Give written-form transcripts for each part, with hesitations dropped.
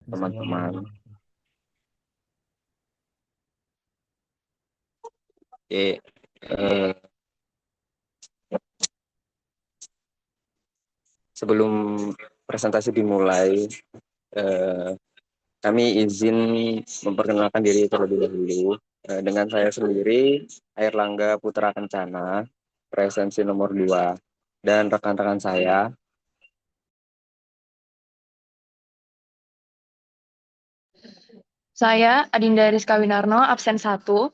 teman-teman. Assalamualaikum. Oke, eh, sebelum presentasi dimulai, eh, kami izin memperkenalkan diri terlebih dahulu. Dengan saya sendiri, Airlangga Putra Kencana, presensi nomor 2, dan rekan-rekan saya. Saya Adinda Rizka Winarno, absen 1.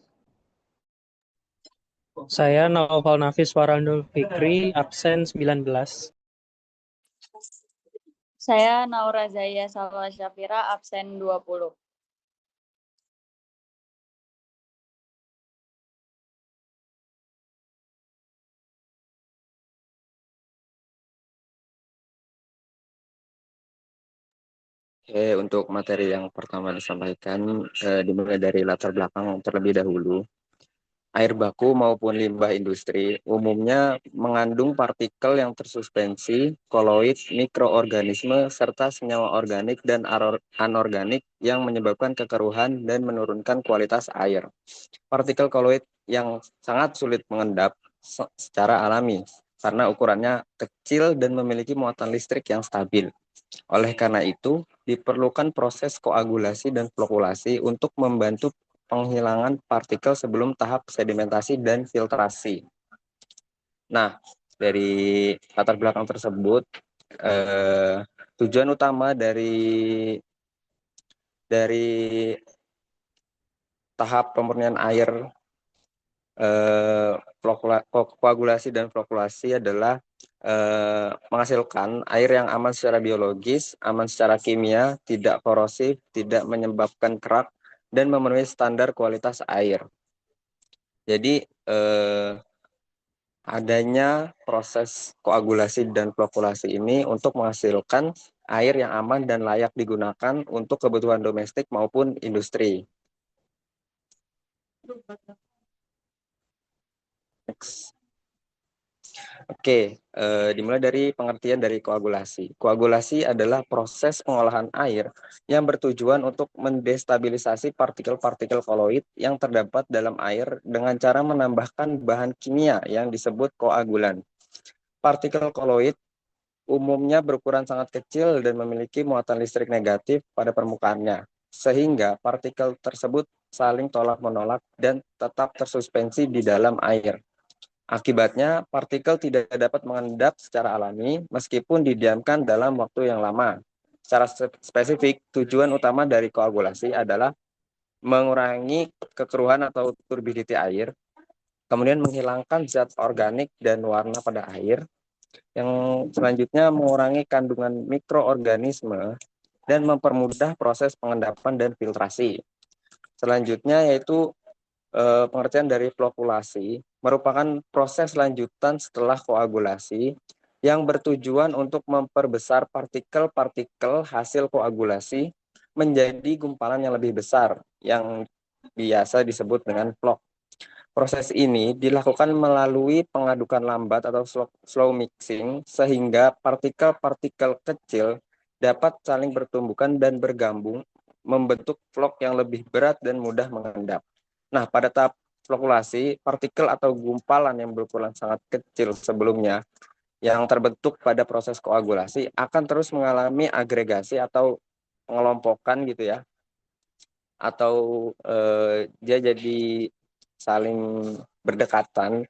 Saya Naufal Nafis Warandul Fikri, absen 19. Saya Naura Zaya Salwa Syafira, absen 20. Untuk materi yang pertama disampaikan, dimulai dari latar belakang terlebih dahulu. Air baku maupun limbah industri umumnya mengandung partikel yang tersuspensi, koloid, mikroorganisme, serta senyawa organik dan anorganik yang menyebabkan kekeruhan dan menurunkan kualitas air. Partikel koloid yang sangat sulit mengendap secara alami karena ukurannya kecil dan memiliki muatan listrik yang stabil. Oleh karena itu, diperlukan proses koagulasi dan flokulasi untuk membantu penghilangan partikel sebelum tahap sedimentasi dan filtrasi. Nah, dari latar belakang tersebut, tujuan utama dari tahap pemurnian air, koagulasi dan flokulasi adalah menghasilkan air yang aman secara biologis, aman secara kimia, tidak korosif, tidak menyebabkan kerak, dan memenuhi standar kualitas air. Jadi adanya proses koagulasi dan flokulasi ini untuk menghasilkan air yang aman dan layak digunakan untuk kebutuhan domestik maupun industri. Next. Oke, dimulai dari pengertian dari koagulasi. Koagulasi adalah proses pengolahan air yang bertujuan untuk mendestabilisasi partikel-partikel koloid yang terdapat dalam air dengan cara menambahkan bahan kimia yang disebut koagulan. Partikel koloid umumnya berukuran sangat kecil dan memiliki muatan listrik negatif pada permukaannya, sehingga partikel tersebut saling tolak-menolak dan tetap tersuspensi di dalam air. Akibatnya, partikel tidak dapat mengendap secara alami meskipun didiamkan dalam waktu yang lama. Secara spesifik, tujuan utama dari koagulasi adalah mengurangi kekeruhan atau turbidity air, kemudian menghilangkan zat organik dan warna pada air, yang selanjutnya mengurangi kandungan mikroorganisme dan mempermudah proses pengendapan dan filtrasi. Selanjutnya yaitu pengertian dari flokulasi merupakan proses lanjutan setelah koagulasi yang bertujuan untuk memperbesar partikel-partikel hasil koagulasi menjadi gumpalan yang lebih besar yang biasa disebut dengan flok. Proses ini dilakukan melalui pengadukan lambat atau slow mixing sehingga partikel-partikel kecil dapat saling bertumbukan dan bergabung membentuk flok yang lebih berat dan mudah mengendap. Nah, pada tahap flokulasi, partikel atau gumpalan yang berukuran sangat kecil sebelumnya yang terbentuk pada proses koagulasi akan terus mengalami agregasi atau pengelompokan gitu ya, atau dia jadi saling berdekatan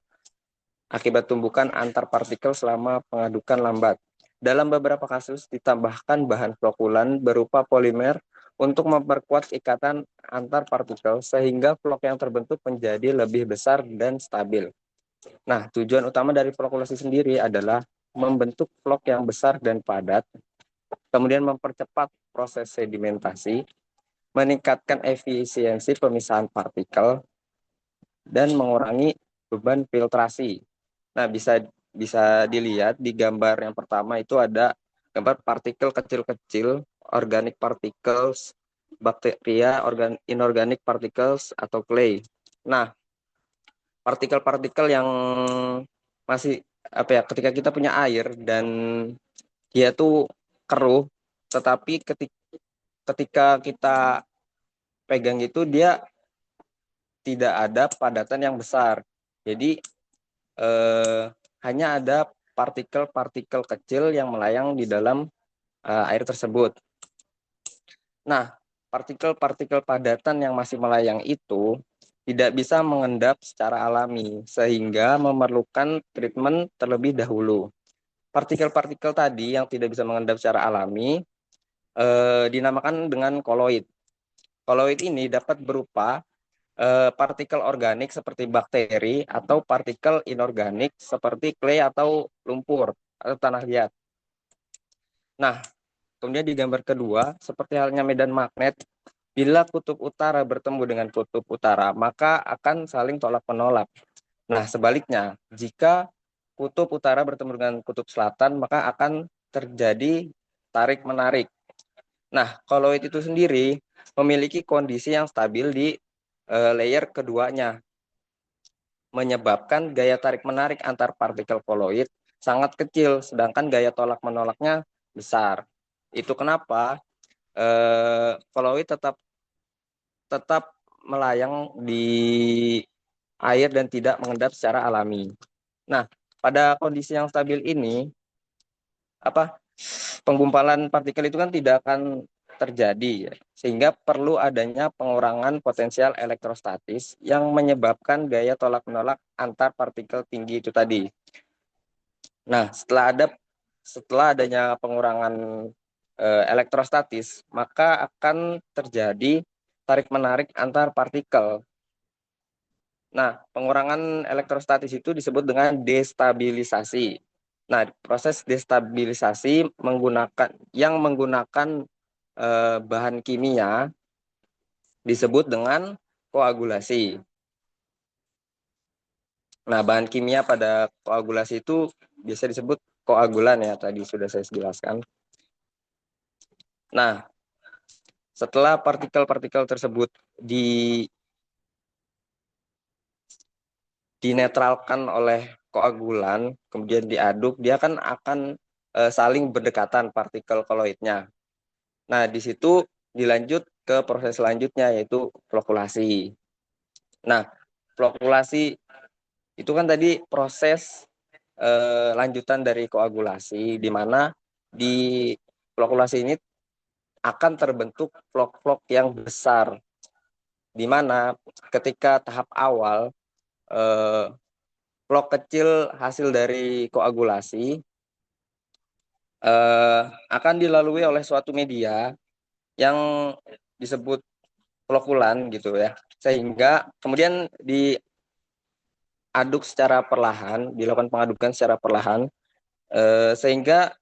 akibat tumbukan antar partikel selama pengadukan lambat. Dalam beberapa kasus ditambahkan bahan flokulan berupa polimer untuk memperkuat ikatan antar partikel sehingga flok yang terbentuk menjadi lebih besar dan stabil. Nah, tujuan utama dari flokulasi sendiri adalah membentuk flok yang besar dan padat, kemudian mempercepat proses sedimentasi, meningkatkan efisiensi pemisahan partikel, dan mengurangi beban filtrasi. Nah, bisa dilihat di gambar yang pertama itu ada gambar partikel kecil-kecil, organic particles, bakteria, inorganic particles atau clay. Nah, partikel-partikel yang masih ketika kita punya air dan dia tuh keruh, tetapi ketika kita pegang itu dia tidak ada padatan yang besar. Jadi hanya ada partikel-partikel kecil yang melayang di dalam air tersebut. Nah, partikel-partikel padatan yang masih melayang itu tidak bisa mengendap secara alami, sehingga memerlukan treatment terlebih dahulu. Partikel-partikel tadi yang tidak bisa mengendap secara alami dinamakan dengan koloid. Koloid ini dapat berupa partikel organik seperti bakteri atau partikel inorganik seperti clay atau lumpur atau tanah liat. Nah, kemudian di gambar kedua, seperti halnya medan magnet, bila kutub utara bertemu dengan kutub utara, maka akan saling tolak-menolak. Nah, sebaliknya, jika kutub utara bertemu dengan kutub selatan, maka akan terjadi tarik-menarik. Nah, koloid itu sendiri memiliki kondisi yang stabil di layer keduanya, menyebabkan gaya tarik-menarik antar partikel koloid sangat kecil, sedangkan gaya tolak-menolaknya besar. Itu kenapa koloid tetap melayang di air dan tidak mengendap secara alami. Nah, pada kondisi yang stabil ini, penggumpalan partikel itu kan tidak akan terjadi, ya. Sehingga perlu adanya pengurangan potensial elektrostatis yang menyebabkan gaya tolak-menolak antar partikel tinggi itu tadi. Nah, setelah adanya pengurangan elektrostatis, maka akan terjadi tarik-menarik antar partikel. Nah, pengurangan elektrostatis itu disebut dengan destabilisasi. Nah, proses destabilisasi menggunakan bahan kimia disebut dengan koagulasi. Nah, bahan kimia pada koagulasi itu biasa disebut koagulan, ya, tadi sudah saya jelaskan. Nah, setelah partikel-partikel tersebut dinetralkan oleh koagulan, kemudian diaduk, dia kan akan saling berdekatan partikel koloidnya. Nah, di situ dilanjut ke proses selanjutnya, yaitu flokulasi. Nah, flokulasi itu kan tadi proses lanjutan dari koagulasi, di mana di flokulasi ini akan terbentuk flok-flok yang besar, di mana ketika tahap awal flok kecil hasil dari koagulasi akan dilalui oleh suatu media yang disebut flokulan gitu, ya, sehingga kemudian diaduk secara perlahan, dilakukan pengadukan secara perlahan, sehingga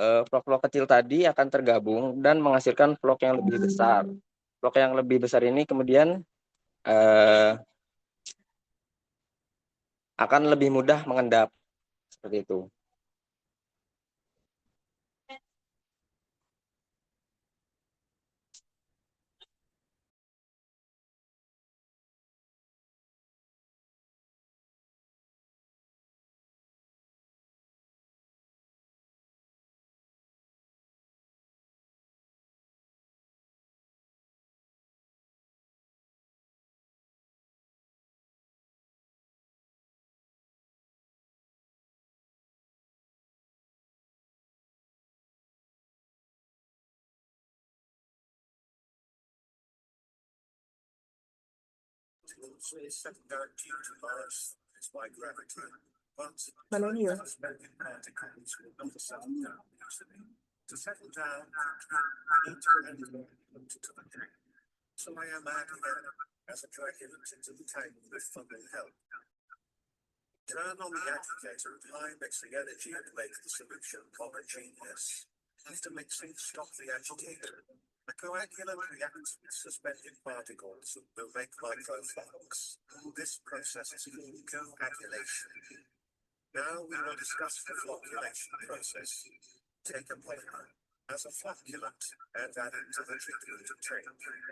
flok-flok kecil tadi akan tergabung dan menghasilkan flok yang lebih besar. Flok yang lebih besar ini kemudian akan lebih mudah mengendap, seperti itu. Turn on the agitator, apply mixing energy and make the solution homogeneous. After mixing, stop the agitator. The coagulant reacts with suspended particles and will make microflux. This process is called coagulation. Now we will discuss the flocculation process. Take a polymer as a flocculant and add it to the treatment tank.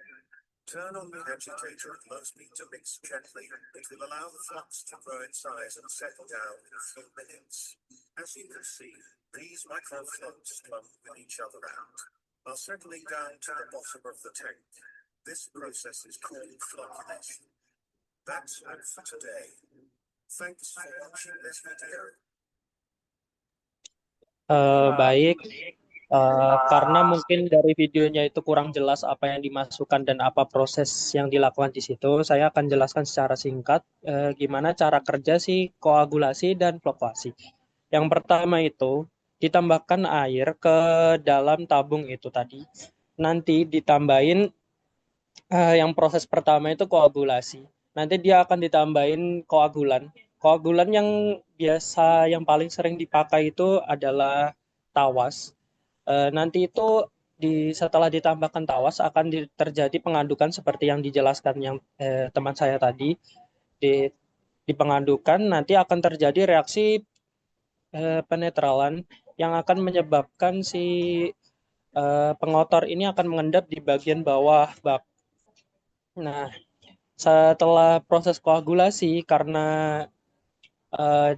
Turn on the agitator at low speed to mix gently. It will allow the flux to grow in size and settle down in a few minutes. As you can see, these microflux clump with each other out. are settling down to the bottom of the tank. This process is called flocculation. That's all for today. Thanks for watching this video. Baik, karena mungkin dari videonya itu kurang jelas apa yang dimasukkan dan apa proses yang dilakukan di situ, saya akan jelaskan secara singkat gimana cara kerja si koagulasi dan flokkulasi. Yang pertama itu ditambahkan air ke dalam tabung itu tadi. Nanti ditambahin yang proses pertama itu koagulasi. Nanti dia akan ditambahin koagulan. Koagulan yang biasa yang paling sering dipakai itu adalah tawas. Nanti itu setelah ditambahkan tawas akan terjadi pengadukan seperti yang dijelaskan yang teman saya tadi. Di pengadukan nanti akan terjadi reaksi penetralan yang akan menyebabkan si pengotor ini akan mengendap di bagian bawah bak. Nah, setelah proses koagulasi, karena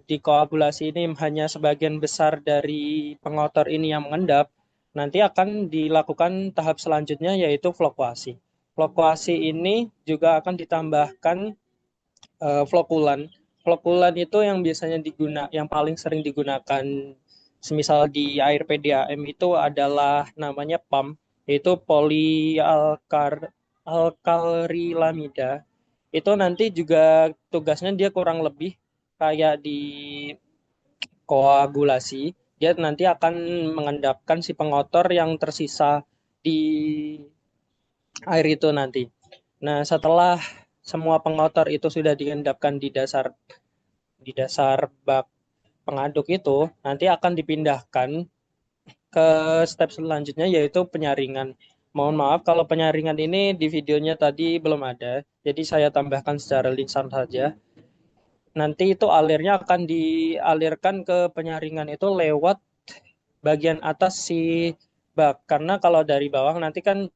di koagulasi ini hanya sebagian besar dari pengotor ini yang mengendap, nanti akan dilakukan tahap selanjutnya yaitu flokkulasi. Flokkulasi ini juga akan ditambahkan flokulan. Flokulan itu yang biasanya yang paling sering digunakan semisal di air PDAM itu adalah namanya PAM, yaitu polyalkylamida. Itu nanti juga tugasnya dia kurang lebih kayak di koagulasi. Dia nanti akan mengendapkan si pengotor yang tersisa di air itu nanti. Nah, setelah semua pengotor itu sudah diendapkan di dasar bak pengaduk itu, nanti akan dipindahkan ke step selanjutnya yaitu penyaringan. Mohon maaf kalau penyaringan ini di videonya tadi belum ada, jadi saya tambahkan secara lisan saja. Nanti itu alirnya akan dialirkan ke penyaringan itu lewat bagian atas si bak. Karena kalau dari bawah nanti kan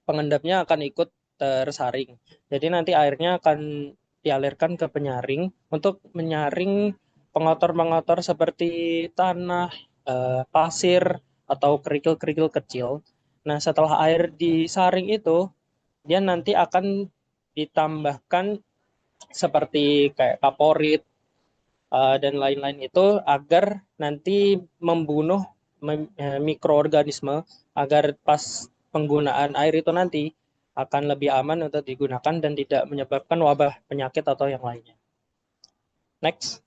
pengendapnya akan ikut tersaring. Jadi nanti airnya akan dialirkan ke penyaring untuk menyaring pengotor-pengotor seperti tanah, pasir, atau kerikil-kerikil kecil. Nah, setelah air disaring itu, dia nanti akan ditambahkan seperti kayak kaporit dan lain-lain itu agar nanti membunuh mikroorganisme agar pas penggunaan air itu nanti akan lebih aman untuk digunakan dan tidak menyebabkan wabah penyakit atau yang lainnya. Next.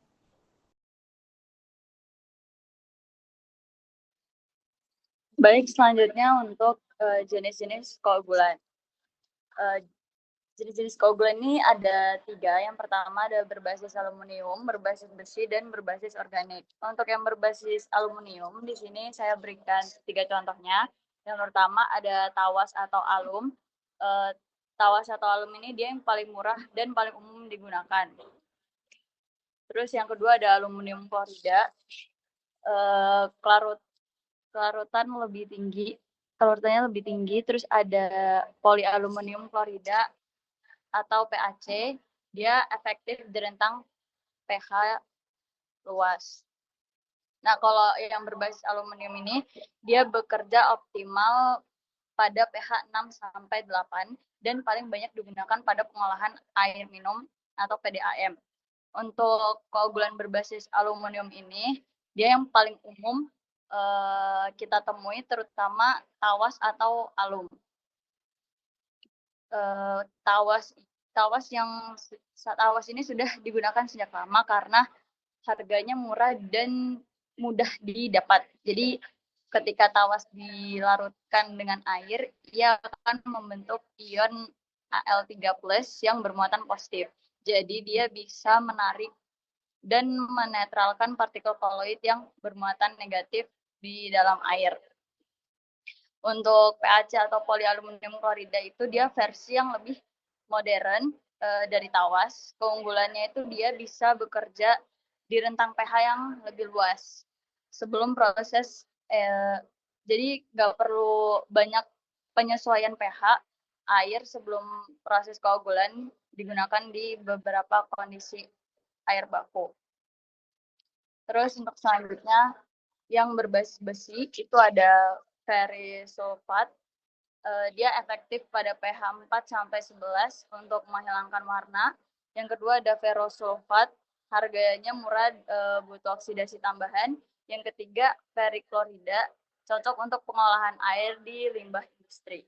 Baik, selanjutnya untuk jenis-jenis koagulan. Jenis-jenis koagulan ini ada 3. Yang pertama ada berbasis aluminium, berbasis besi, dan berbasis organik. Untuk yang berbasis aluminium, di sini saya berikan 3 contohnya. Yang pertama ada tawas atau alum. Tawas atau alum ini dia yang paling murah dan paling umum digunakan. Terus yang kedua ada aluminium klorida. Kelarutannya lebih tinggi. Terus ada polialuminium klorida atau PAC, dia efektif di rentang pH luas. Nah, kalau yang berbasis aluminium ini, dia bekerja optimal pada pH 6-8 dan paling banyak digunakan pada pengolahan air minum atau PDAM. Untuk koagulan berbasis aluminium ini, dia yang paling umum kita temui terutama tawas atau alum. Tawas ini sudah digunakan sejak lama karena harganya murah dan mudah didapat. Jadi ketika tawas dilarutkan dengan air, ia akan membentuk ion Al3+ yang bermuatan positif. Jadi dia bisa menarik dan menetralkan partikel koloid yang bermuatan negatif di dalam air. Untuk PAC atau polialuminium klorida itu dia versi yang lebih modern dari tawas. Keunggulannya itu dia bisa bekerja di rentang pH yang lebih luas. Sebelum proses, jadi nggak perlu banyak penyesuaian pH air sebelum proses koagulan digunakan di beberapa kondisi air baku. Terus untuk selanjutnya yang berbasis besi itu ada ferrisulfat. Dia efektif pada pH 4-11 untuk menghilangkan warna. Yang kedua ada ferrosulfat, harganya murah, butuh oksidasi tambahan. Yang ketiga periklorida, cocok untuk pengolahan air di limbah industri.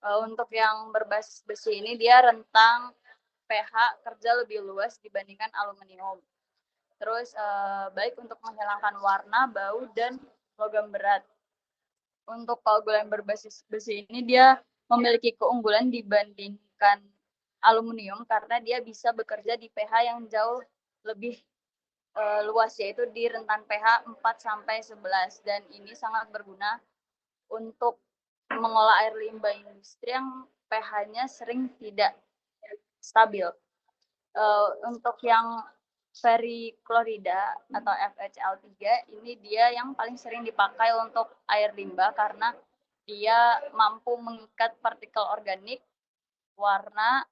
Untuk yang berbasis besi ini dia rentang pH kerja lebih luas dibandingkan aluminium. Terus baik untuk menghilangkan warna, bau, dan logam berat. Untuk koagulan berbasis besi ini dia memiliki keunggulan dibandingkan aluminium karena dia bisa bekerja di pH yang jauh lebih luas, yaitu di rentan pH 4-11, dan ini sangat berguna untuk mengolah air limbah industri yang pH-nya sering tidak stabil. Untuk yang periklorida atau FHCl3 ini dia yang paling sering dipakai untuk air limbah karena dia mampu mengikat partikel organik, warna,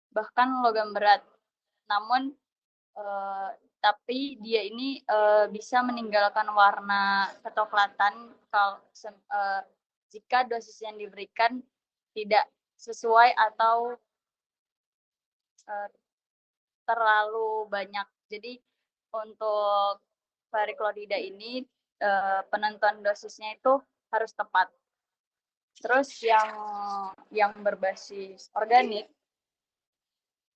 bahkan logam berat. Namun tapi dia ini bisa meninggalkan warna kecoklatan jika dosis yang diberikan tidak sesuai atau terlalu banyak. Jadi untuk periklorida ini penentuan dosisnya itu harus tepat. Terus yang berbasis organik,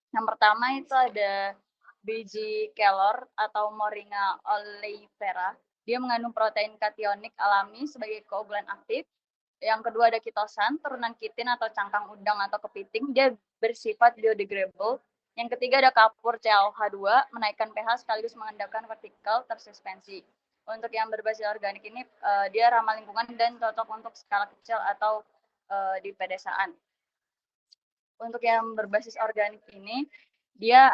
yang pertama itu ada biji kelor atau Moringa oleifera. Dia mengandung protein kationik alami sebagai keunggulan aktif. Yang kedua ada kitosan, turunan kitin atau cangkang udang atau kepiting. Dia bersifat biodegradable. Yang ketiga ada kapur CaOH2, menaikkan pH sekaligus mengendapkan partikel tersuspensi. Untuk yang berbasis organik ini dia ramah lingkungan dan cocok untuk skala kecil atau di pedesaan. Untuk yang berbasis organik ini dia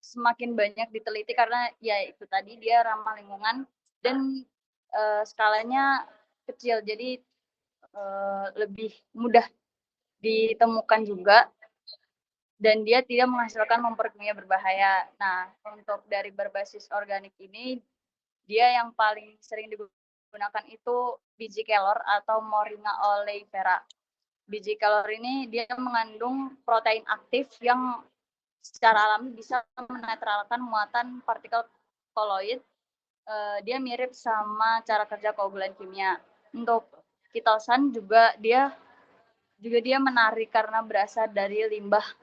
semakin banyak diteliti karena ya itu tadi dia ramah lingkungan dan skalanya kecil, jadi lebih mudah ditemukan juga, dan dia tidak menghasilkan kompor kimia berbahaya. Nah, untuk dari berbasis organik ini, dia yang paling sering digunakan itu biji kelor atau Moringa oleifera. Biji kelor ini dia mengandung protein aktif yang secara alami bisa menetralkan muatan partikel koloid. Dia mirip sama cara kerja koagulan kimia. Untuk kitosan juga dia menarik karena berasal dari limbah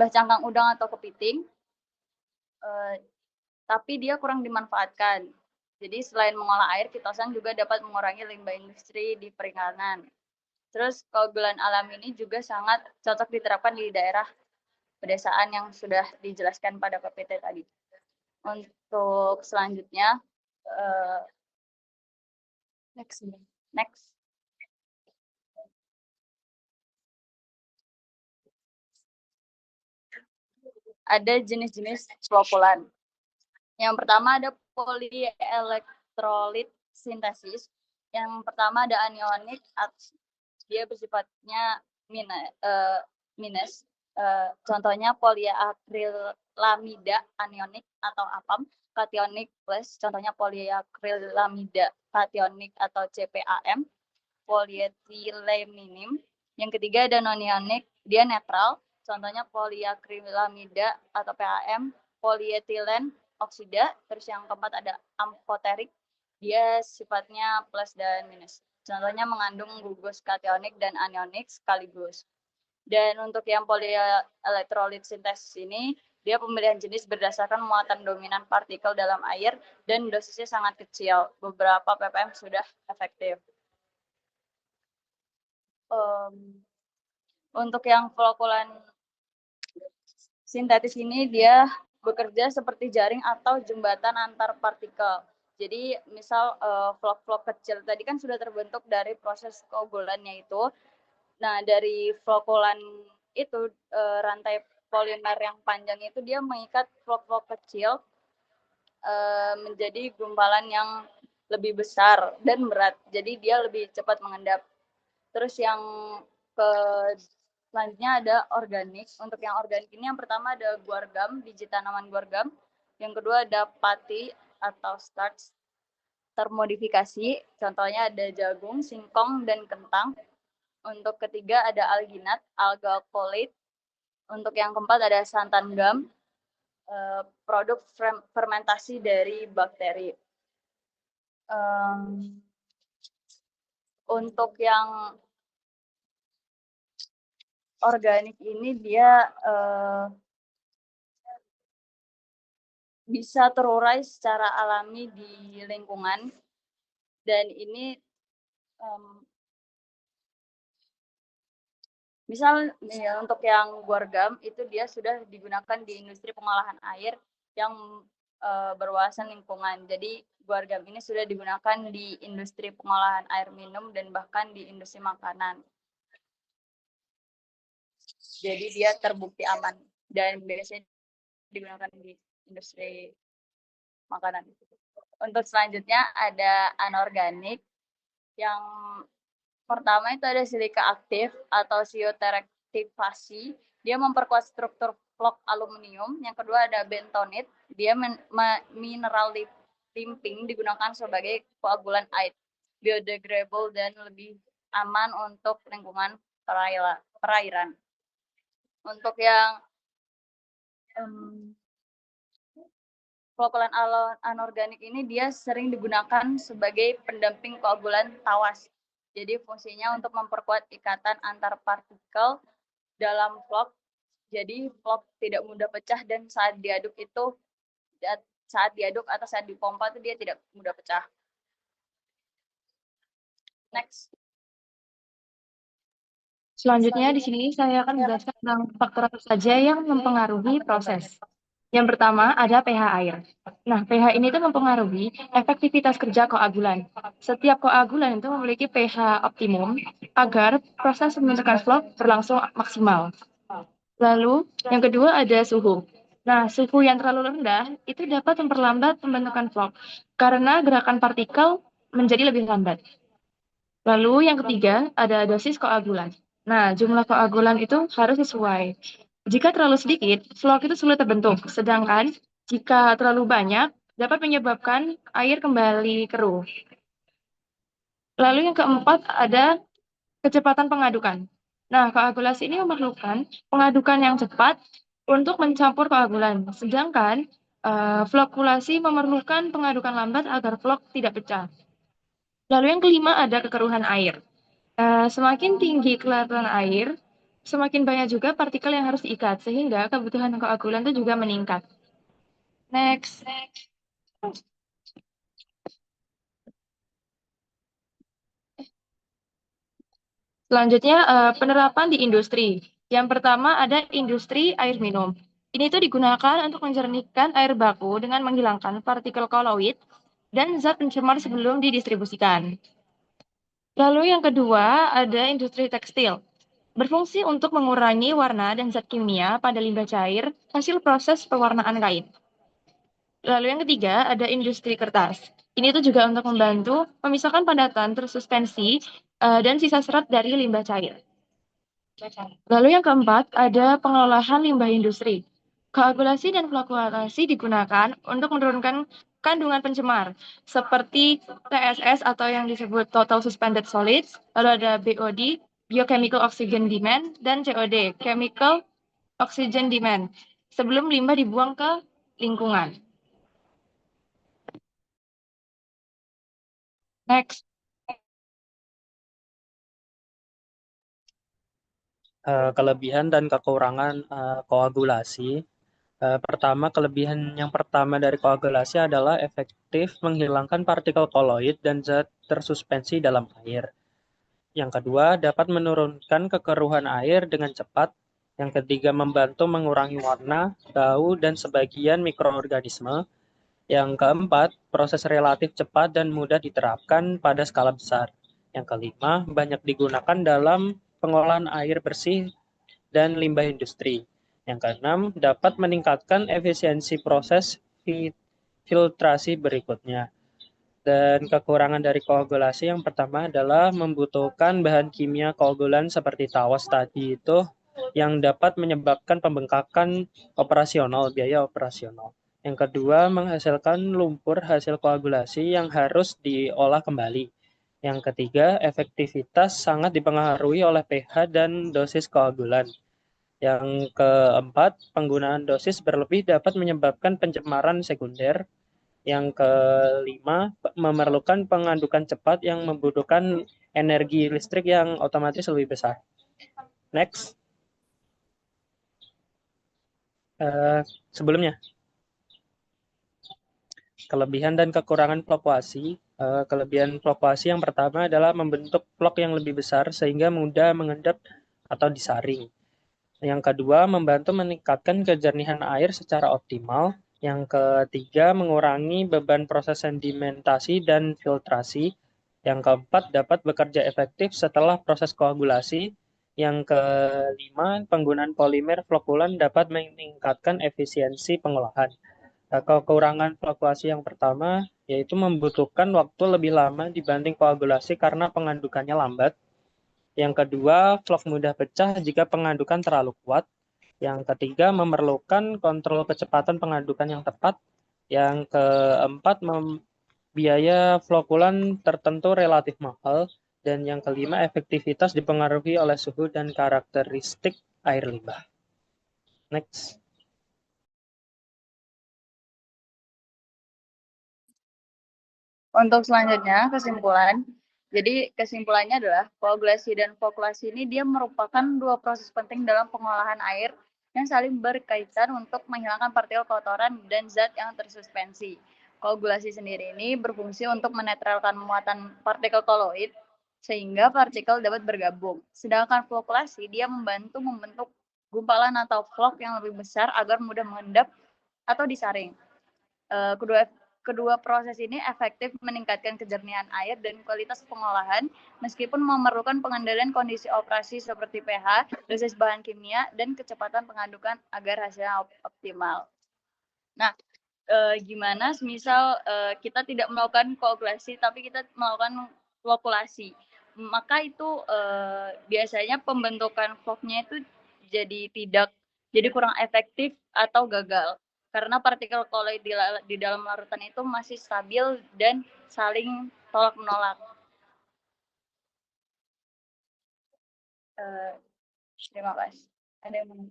cangkang udang atau kepiting, tapi dia kurang dimanfaatkan. Jadi selain mengolah air, kitosan juga dapat mengurangi limbah industri di perikanan. Terus koagulan alami ini juga sangat cocok diterapkan di daerah pedesaan yang sudah dijelaskan pada PPT tadi. Untuk selanjutnya, next. Ada jenis-jenis flokulan. Yang pertama ada polyelektrolit sintesis. Yang pertama ada anionik, dia bersifatnya minus. Contohnya polyakrilamida anionik atau APAM, kationik plus, contohnya polyakrilamida kationik atau CPAM, polyethylaminim. Yang ketiga ada non-ionik, dia netral, contohnya polyakrilamida atau PAM, polyetilen oksida. Terus yang keempat ada amphoteric, dia sifatnya plus dan minus, contohnya mengandung gugus kationik dan anionik sekaligus. Dan untuk yang polyelektrolit sintesis ini, dia pemilihan jenis berdasarkan muatan dominan partikel dalam air dan dosisnya sangat kecil. Beberapa ppm sudah efektif. Untuk yang flokulan sintetis ini dia bekerja seperti jaring atau jembatan antar partikel. Jadi misal flok-flok kecil tadi kan sudah terbentuk dari proses koagulannya itu. Nah, dari flokulan itu rantai polimer yang panjang itu dia mengikat flok-flok kecil menjadi gumpalan yang lebih besar dan berat. Jadi dia lebih cepat mengendap. Terus yang selanjutnya ada organik. Untuk yang organik ini yang pertama ada guargam, biji tanaman guargam. Yang kedua ada pati atau starch. termodifikasi, contohnya ada jagung, singkong, dan kentang. Untuk ketiga ada alginat, alga folate. Untuk yang keempat ada santan gam, produk fermentasi dari bakteri. Untuk yang organik ini dia bisa terurai secara alami di lingkungan, dan ini misal ya, untuk yang guargam itu dia sudah digunakan di industri pengolahan air yang berwawasan lingkungan. Jadi guargam ini sudah digunakan di industri pengolahan air minum dan bahkan di industri makanan. Jadi dia terbukti aman dan biasanya digunakan di industri makanan. Untuk selanjutnya ada anorganik. Yang pertama itu ada silika aktif atau sioteraktivasi. Dia memperkuat struktur vlog aluminium. Yang kedua ada bentonit. Dia mineral limping digunakan sebagai koagulan air, biodegradable dan lebih aman untuk lingkungan perairan. Untuk yang koagulan anorganik ini dia sering digunakan sebagai pendamping koagulan tawas. Jadi fungsinya untuk memperkuat ikatan antar partikel dalam vlog. Jadi vlog tidak mudah pecah dan saat diaduk atau saat dipompa itu dia tidak mudah pecah. Next. Selanjutnya di sini saya akan menjelaskan tentang faktor apa saja yang mempengaruhi proses. Yang pertama ada pH air. Nah, pH ini itu mempengaruhi efektivitas kerja koagulan. Setiap koagulan itu memiliki pH optimum agar proses pembentukan vlog berlangsung maksimal. Lalu, yang kedua ada suhu. Nah, suhu yang terlalu rendah itu dapat memperlambat pembentukan vlog karena gerakan partikel menjadi lebih lambat. Lalu yang ketiga ada dosis koagulan. Nah, jumlah koagulan itu harus sesuai. Jika terlalu sedikit, vlog itu sulit terbentuk. Sedangkan jika terlalu banyak, dapat menyebabkan air kembali keruh. Lalu yang keempat ada kecepatan pengadukan. Nah, koagulasi ini memerlukan pengadukan yang cepat untuk mencampur koagulan. Sedangkan flokulasi memerlukan pengadukan lambat agar vlog tidak pecah. Lalu yang kelima ada kekeruhan air. Semakin tinggi kelaturan air, semakin banyak juga partikel yang harus diikat, sehingga kebutuhan koagulan itu juga meningkat. Next. Selanjutnya, penerapan di industri. Yang pertama ada industri air minum. Ini tuh digunakan untuk menjernihkan air baku dengan menghilangkan partikel koloid dan zat pencemar sebelum didistribusikan. Lalu yang kedua ada industri tekstil. Berfungsi untuk mengurangi warna dan zat kimia pada limbah cair hasil proses pewarnaan kain. Lalu yang ketiga ada industri kertas. Ini tuh juga untuk membantu memisahkan padatan tersuspensi dan sisa serat dari limbah cair. Lalu yang keempat ada pengelolaan limbah industri. Koagulasi dan flokulasi digunakan untuk menurunkan kandungan pencemar seperti TSS atau yang disebut Total Suspended Solids, lalu ada BOD, Biochemical Oxygen Demand, dan COD, Chemical Oxygen Demand, sebelum limbah dibuang ke lingkungan. Next. Kelebihan dan kekurangan koagulasi. Pertama, kelebihan yang pertama dari koagulasi adalah efektif menghilangkan partikel koloid dan zat tersuspensi dalam air. Yang kedua, dapat menurunkan kekeruhan air dengan cepat. Yang ketiga, membantu mengurangi warna, bau, dan sebagian mikroorganisme. Yang keempat, proses relatif cepat dan mudah diterapkan pada skala besar. Yang kelima, banyak digunakan dalam pengolahan air bersih dan limbah industri. Yang keenam, dapat meningkatkan efisiensi proses filtrasi berikutnya. Dan kekurangan dari koagulasi yang pertama adalah membutuhkan bahan kimia koagulan seperti tawas tadi itu yang dapat menyebabkan pembengkakan operasional, biaya operasional. Yang kedua, menghasilkan lumpur hasil koagulasi yang harus diolah kembali. Yang ketiga, efektivitas sangat dipengaruhi oleh pH dan dosis koagulan. Yang keempat, penggunaan dosis berlebih dapat menyebabkan pencemaran sekunder. Yang kelima, memerlukan pengadukan cepat yang membutuhkan energi listrik yang otomatis lebih besar. Next. Sebelumnya, kelebihan dan kekurangan fluktuasi. Kelebihan fluktuasi yang pertama adalah membentuk vlog yang lebih besar sehingga mudah mengendap atau disaring. Yang kedua, membantu meningkatkan kejernihan air secara optimal. Yang ketiga, mengurangi beban proses sedimentasi dan filtrasi. Yang keempat, dapat bekerja efektif setelah proses koagulasi. Yang kelima, penggunaan polimer flokulan dapat meningkatkan efisiensi pengolahan. Kekurangan fluktuasi yang pertama yaitu membutuhkan waktu lebih lama dibanding koagulasi karena pengadukannya lambat. Yang kedua, vlog mudah pecah jika pengadukan terlalu kuat. Yang ketiga, memerlukan kontrol kecepatan pengadukan yang tepat. Yang keempat, biaya flokulan tertentu relatif mahal. Dan yang kelima, efektivitas dipengaruhi oleh suhu dan karakteristik air limbah. Next. Untuk selanjutnya, kesimpulan. Jadi kesimpulannya adalah koagulasi dan flokulasi ini dia merupakan dua proses penting dalam pengolahan air yang saling berkaitan untuk menghilangkan partikel kotoran dan zat yang tersuspensi. Koagulasi sendiri ini berfungsi untuk menetralkan muatan partikel koloid sehingga partikel dapat bergabung. Sedangkan flokulasi dia membantu membentuk gumpalan atau vlog yang lebih besar agar mudah mengendap atau disaring. Kedua proses ini efektif meningkatkan kejernihan air dan kualitas pengolahan, meskipun memerlukan pengendalian kondisi operasi seperti pH, dosis bahan kimia, dan kecepatan pengadukan agar hasilnya optimal. Nah, gimana misal kita tidak melakukan koagulasi, tapi kita melakukan flokulasi. Maka itu biasanya pembentukan vlognya itu jadi kurang efektif atau gagal. Karena partikel koloid di dalam larutan itu masih stabil dan saling tolak-menolak. Terima kasih. Ada yang mau?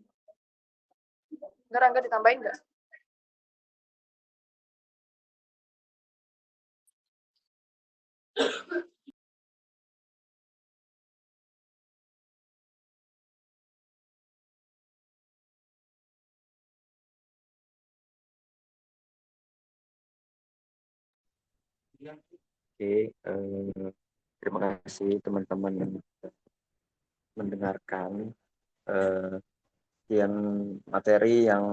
Enggak ditambahin nggak? Oke, terima kasih teman-teman yang mendengarkan sekian materi yang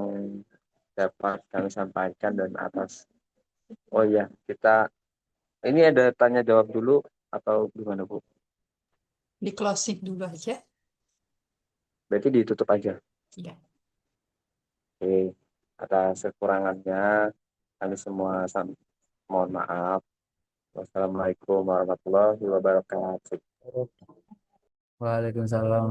dapat kami sampaikan dan atas. Oh ya, ini ada tanya jawab dulu atau gimana Bu? Di closing dulu aja. Berarti ditutup aja. Iya. Oke, atas kekurangannya kami semua mohon maaf. Wassalamualaikum warahmatullahi wabarakatuh. Waalaikumsalam.